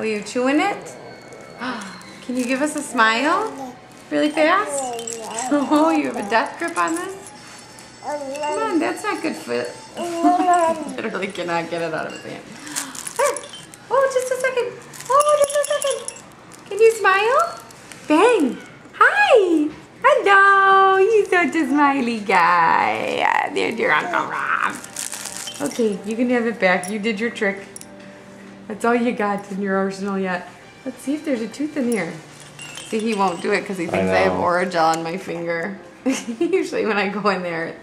Oh, you chewing it? Can you give us a smile? Really fast? Oh, you have a death grip on this? Come on, that's not good for... Literally cannot get it out of his hand. Oh, just a second. Oh, just a second. Can you smile? Bang. Hi. Hello. He's such a smiley guy. There's your Uncle Rob. Okay, you can have it back. You did your trick. That's all you got in your arsenal yet. Let's see if there's a tooth in here. See, he won't do it because he thinks I have Orajel on my finger. Usually when I go in there,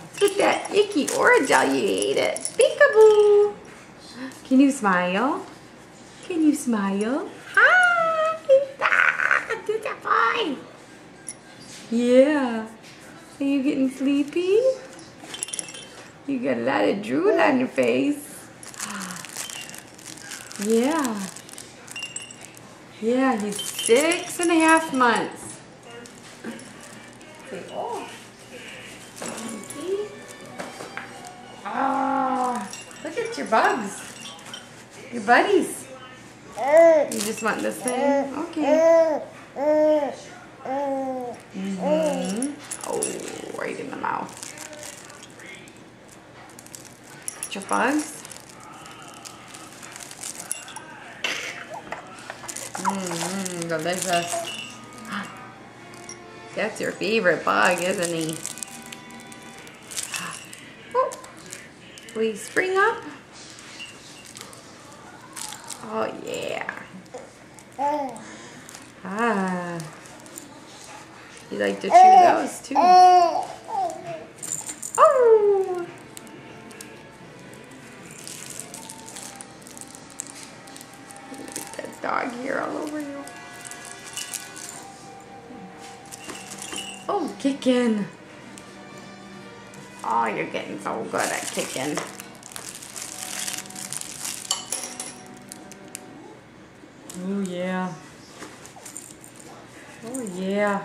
it's with that icky Orajel, you ate it. Peekaboo. Can you smile? Can you smile? Hi. Good boy. Yeah. Are you getting sleepy? You got a lot of drool on your face. Yeah. Yeah, he's 6.5 months. Oh. Oh, look at your bugs. Your buddies. You just want this thing? Okay. Oh, right in the mouth. Got your bugs? Delicious. That's your favorite bug, isn't he? Oh, will you spring up? Oh, yeah. Ah. You like to chew those, too. Oh! That dog hair all over you. Oh, kicking. Oh, you're getting so good at kicking. Oh, yeah. Oh, yeah.